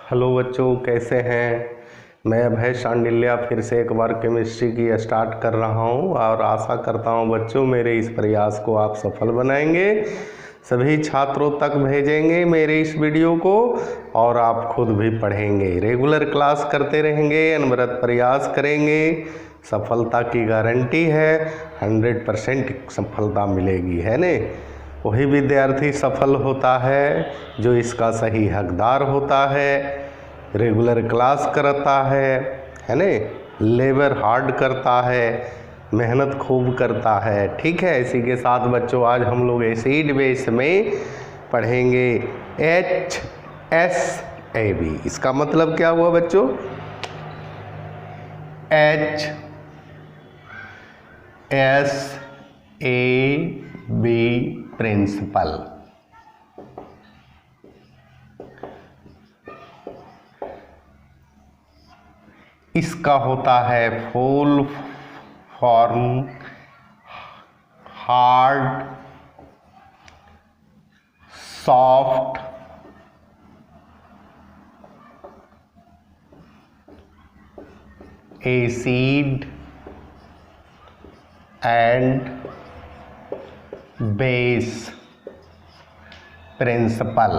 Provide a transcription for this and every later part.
Hello बच्चों, कैसे हैं। मैं अभय शांडिल्या फिर से एक बार केमिस्ट्री की स्टार्ट कर रहा हूं और आशा करता हूं बच्चों मेरे इस प्रयास को आप सफल बनाएंगे, सभी छात्रों तक भेजेंगे मेरे इस वीडियो को और आप खुद भी पढ़ेंगे, रेगुलर क्लास करते रहेंगे, अनवरत प्रयास करेंगे। सफलता की गारंटी है, 100% सफलता मिलेगी, है ने। वही विद्यार्थी सफल होता है जो इसका सही हकदार होता है, रेगुलर क्लास करता है ने, लेबर हार्ड करता है, मेहनत खूब करता है। ठीक है, इसी के साथ बच्चों आज हम लोग एसिड बेस में पढ़ेंगे HSAB। इसका मतलब क्या हुआ बच्चों? HSAB principle. इसका होता है full form hard soft acid and base principle.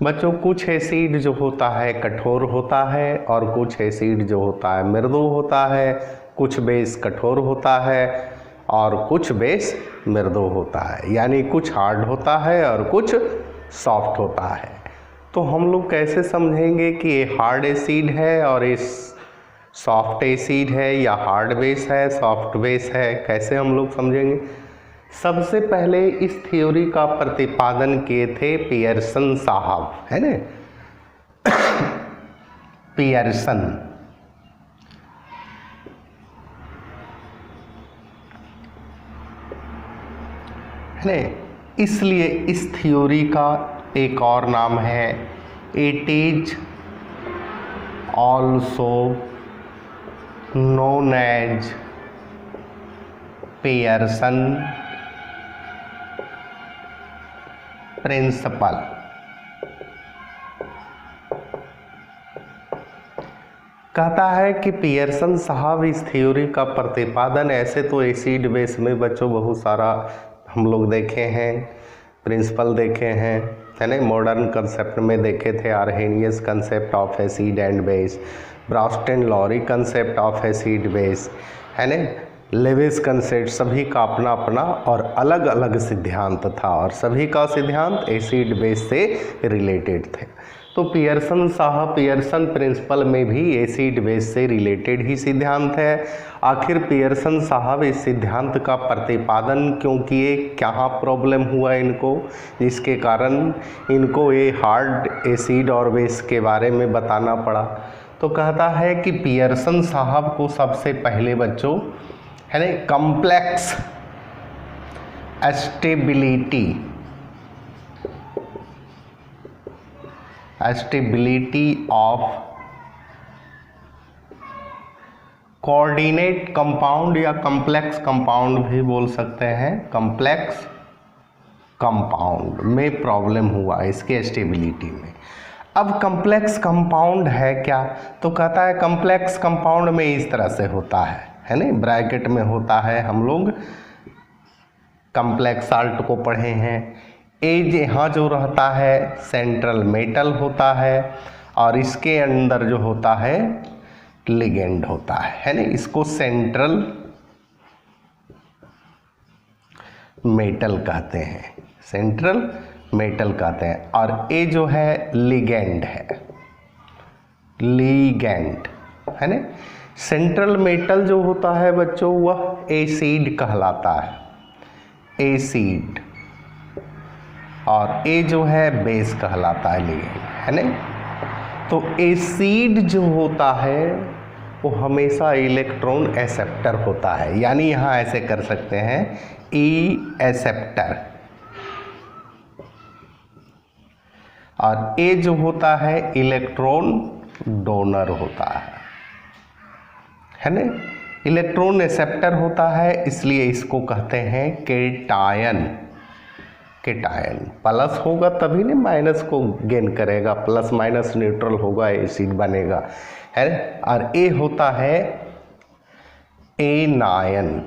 बच्चों कुछ एसिड जो होता है कठोर होता है और कुछ एसिड जो होता है मृदु होता है, कुछ बेस कठोर होता है और कुछ बेस मृदु होता है, यानी कुछ हार्ड होता है और कुछ सॉफ्ट होता है। तो हम लोग कैसे समझेंगे कि ये हार्ड एसिड है और इस सॉफ्ट एसिड है या हार्ड बेस है सॉफ्ट बेस है, कैसे हम लोग समझेंगे? सबसे पहले इस थ्योरी का प्रतिपादन किए थे पियर्सन साहब, है ना। पियर्सन, है ना। इसलिए इस थ्योरी का एक और नाम है it is also known as Pearson principle. कहता है कि पियर्सन साहब इस थ्योरी का प्रतिपादन, ऐसे तो एसिड बेस में बच्चों बहुत सारा हम लोग देखे हैं, प्रिंसिपल देखे हैं, है ना। मॉडर्न कंसेप्ट में देखे थे Arrhenius concept of acid and base, Bronsted Lowry concept of acid base, है ना। लेविस कंसेप्ट, सभी का अपना अपना और अलग अलग सिद्धांत था और सभी का सिद्धांत एसिड बेस से रिलेटेड थे। तो पियर्सन साहब पियर्सन प्रिंसिपल में भी एसिड बेस से रिलेटेड ही सिद्धांत है। आखिर पियर्सन साहब इस सिद्धांत का प्रतिपादन क्यों किए, क्या प्रॉब्लम हुआ इनको, जिसके कारण इनको ये हार्ड एसिड और बेस के बारे में बताना पड़ा? तो कहता है कि पियर्सन साहब को सबसे पहले बच्चों, है ना, complex stability of coordinate compound या कॉम्प्लेक्स कंपाउंड भी बोल सकते हैं, कॉम्प्लेक्स कंपाउंड में प्रॉब्लम हुआ इसके स्टेबिलिटी में। अब कॉम्प्लेक्स कंपाउंड है क्या? तो कहता है कॉम्प्लेक्स कंपाउंड में इस तरह से होता है ना, ब्रैकेट में होता है। हम लोग कॉम्प्लेक्स साल्ट को पढ़े हैं। एज यहाँ जो रहता है सेंट्रल मेटल होता है और इसके अंदर जो होता है लिगेंड होता है ना। इसको सेंट्रल मेटल कहते हैं, सेंट्रल मेटल कहते हैं। और ए जो है लिगेंड है, लिगेंड, है ना। सेंट्रल मेटल जो होता है बच्चों वह एसिड कहलाता है, एसिड, और ए जो है बेस कहलाता है, लिगेंड, है ना। तो एसिड जो होता है वो हमेशा इलेक्ट्रॉन एक्सेप्टर होता है, यानी यहाँ ऐसे कर सकते हैं ई एक्सेप्टर, और ए जो होता है इलेक्ट्रॉन डोनर होता है ना। इलेक्ट्रॉन एक्सेप्टर होता है, इसलिए इसको कहते हैं केटायन, केटायन, प्लस होगा तभी नहीं माइनस को गेन करेगा, प्लस माइनस न्यूट्रल होगा, एसिड बनेगा, है। और ए होता है एनायन,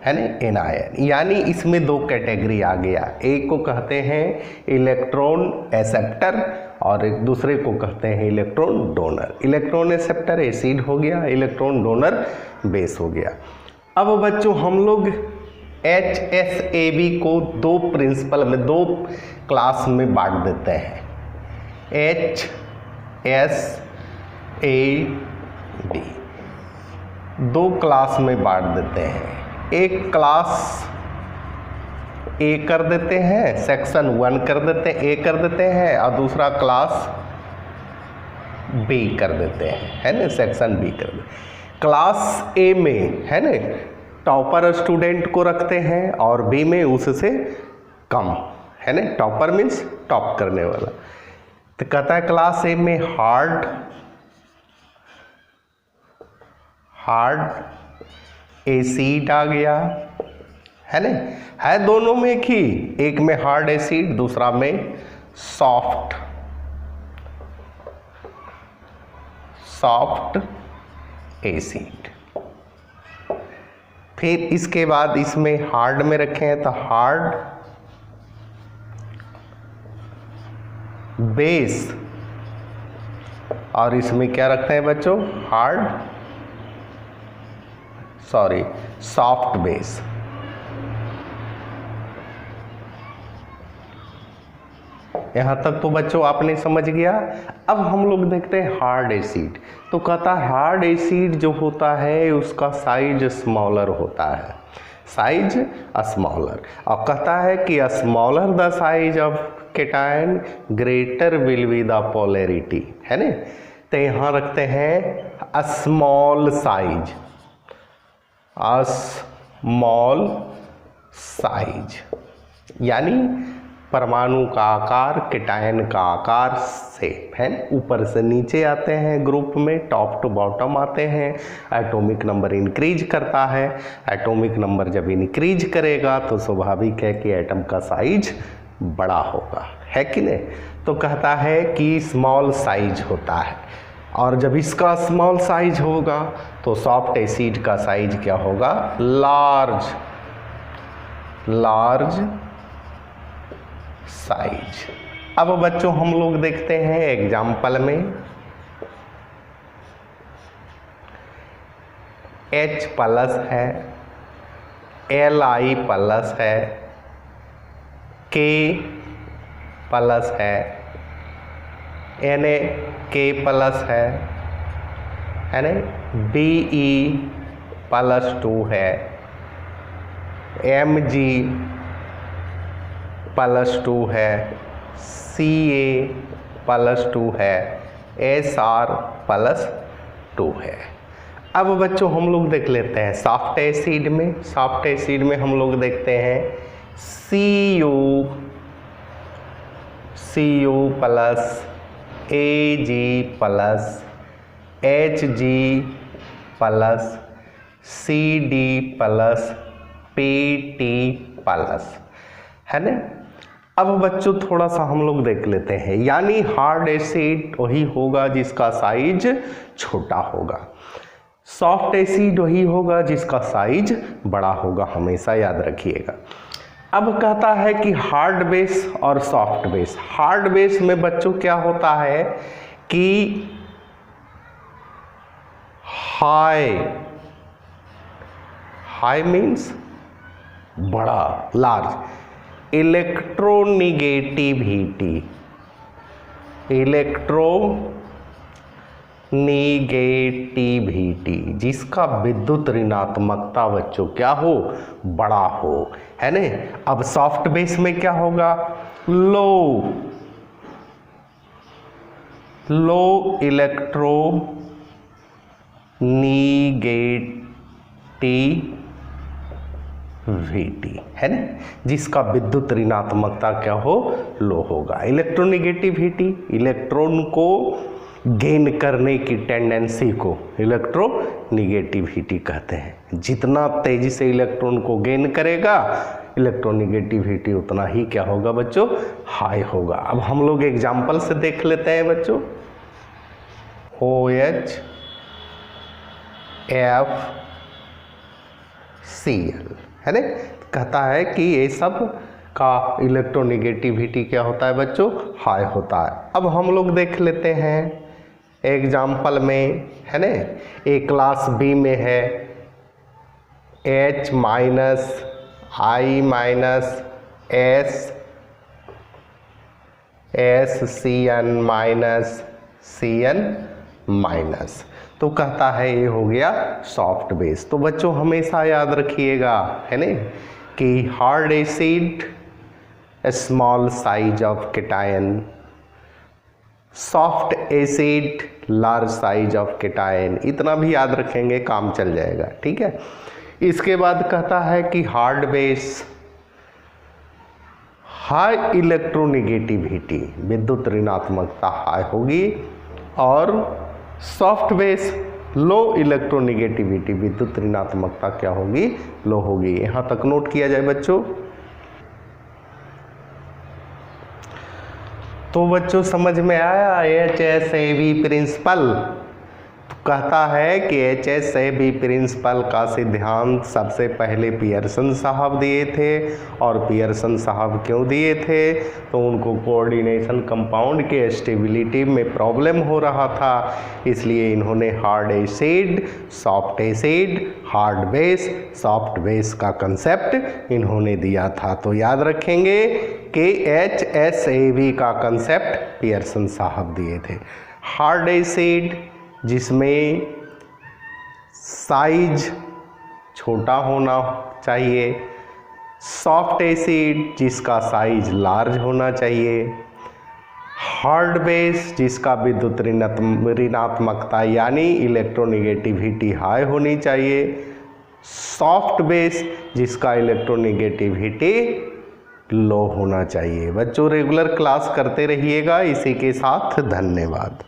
है ना, एनायन। यानी इसमें दो कैटेगरी आ गया, एक को कहते हैं इलेक्ट्रॉन एक्सेप्टर और एक दूसरे को कहते हैं electron donor. Electron acceptor acid हो गया, इलेक्ट्रॉन डोनर बेस हो गया। अब बच्चों हम लोग HSAB को दो प्रिंसिपल में, दो क्लास में बांट देते हैं। HSAB दो क्लास में बांट देते हैं। एक क्लास ए कर देते हैं, सेक्शन 1 कर देते हैं, ए कर देते हैं, और दूसरा क्लास बी कर देते हैं, है ना, सेक्शन बी कर देते। क्लास ए में, है ना, टॉपर स्टूडेंट को रखते हैं और बी में उससे कम, है ना, टॉपर मीन्स टॉप करने वाला। तो कहता है क्लास ए में हार्ड एसिड आ गया, है ना, है दोनों में एक ही, एक में हार्ड एसिड दूसरा में सॉफ्ट एसिड। फिर इसके बाद इसमें हार्ड में रखे हैं तो हार्ड बेस, और इसमें क्या रखते हैं बच्चों, सॉफ्ट बेस। यहां तक तो बच्चों आपने समझ गया। अब हम लोग देखते हैं हार्ड एसिड। तो कहता है हार्ड एसिड जो होता है उसका साइज स्मॉलर होता है, साइज स्मॉलर, और कहता है कि smaller the size of cation greater will be the polarity, है ना। तो यहाँ रखते हैं स्मॉल साइज, यानी परमाणु का आकार केटायन का आकार से, है, ऊपर से नीचे आते हैं ग्रुप में, टॉप टू बॉटम आते हैं। एटॉमिक नंबर इंक्रीज करता है, एटॉमिक नंबर जब इंक्रीज करेगा तो स्वाभाविक है कि एटम का साइज बड़ा होगा, है कि नहीं। तो कहता है कि स्मॉल साइज होता है, और जब इसका स्मॉल साइज होगा तो सॉफ्ट एसिड का साइज क्या होगा, लार्ज साइज। अब बच्चों हम लोग देखते हैं एग्जाम्पल में, H प्लस है, Li प्लस है, K प्लस है, Na K प्लस है ना, Be प्लस 2 है, Mg प्लस 2 है, Ca प्लस 2 है, Sr प्लस 2 है। अब बच्चों हम लोग देख लेते हैं सॉफ्ट एसिड में। सॉफ्ट एसिड में हम लोग देखते हैं Cu plus Ag plus Hg plus Cd plus Pt plus, है ना। अब बच्चों थोड़ा सा हम लोग देख लेते हैं, यानी हार्ड एसिड वही होगा जिसका साइज छोटा होगा, सॉफ्ट एसिड वही होगा जिसका साइज बड़ा होगा, हमेशा याद रखिएगा। अब कहता है कि हार्ड बेस और सॉफ्ट बेस। हार्ड बेस में बच्चों क्या होता है कि हाई मीन्स बड़ा, लार्ज, इलेक्ट्रोनिगेटिविटी, जिसका विद्युत ऋणात्मकता बच्चों क्या हो, बड़ा हो, है ना। अब सॉफ्ट बेस में क्या होगा, लो इलेक्ट्रोनिगेटिविटी, है ना, जिसका विद्युत ऋणात्मकता क्या हो, लो होगा। इलेक्ट्रोनिगेटिविटी, इलेक्ट्रॉन को गेन करने की टेंडेंसी को इलेक्ट्रोनिगेटिविटी कहते हैं। जितना तेजी से इलेक्ट्रॉन को गेन करेगा इलेक्ट्रोनिगेटिविटी उतना ही क्या होगा बच्चों, हाई होगा। अब हम लोग एग्जाम्पल से देख लेते हैं बच्चों। OH FCl है ना, कहता है कि ये सब का इलेक्ट्रोनिगेटिविटी क्या होता है बच्चों, हाई होता है। अब हम लोग देख लेते हैं एग्जाम्पल में, है ना। ए क्लास बी में है H minus I minus SCN minus CN minus, तो कहता है ये हो गया सॉफ्ट बेस। तो बच्चों हमेशा याद रखिएगा, है ना, कि hard acid small size of cation, soft acid large size of cation, इतना भी याद रखेंगे काम चल जाएगा, ठीक है। इसके बाद कहता है कि हार्ड बेस हाई इलेक्ट्रोनिगेटिविटी, विद्युत ऋणात्मकता हाई होगी, और सॉफ्ट बेस लो इलेक्ट्रोनिगेटिविटी, विद्युत ऋणात्मकता क्या होगी, लो होगी। यहाँ तक नोट किया जाए बच्चों। तो बच्चों समझ में आया HSAB प्रिंसिपल। तो कहता है कि HSAB प्रिंसिपल का सिद्धांत सबसे पहले पियर्सन साहब दिए थे, और पियर्सन साहब क्यों दिए थे, तो उनको कोऑर्डिनेशन कंपाउंड के स्टेबिलिटी में प्रॉब्लम हो रहा था, इसलिए इन्होंने hard acid soft acid hard base soft base का कंसेप्ट इन्होंने दिया था। तो याद रखेंगे कि HSAB का कंसेप्ट पियर्सन साहब दिए थे। हार्ड एसिड जिसमें साइज छोटा होना चाहिए, सॉफ्ट एसिड जिसका साइज लार्ज होना चाहिए, हार्ड बेस जिसका विद्युत ऋणात्मकता यानी इलेक्ट्रोनिगेटिविटी हाई होनी चाहिए, सॉफ्ट बेस जिसका इलेक्ट्रोनिगेटिविटी लो होना चाहिए। बच्चों रेगुलर क्लास करते रहिएगा। इसी के साथ धन्यवाद।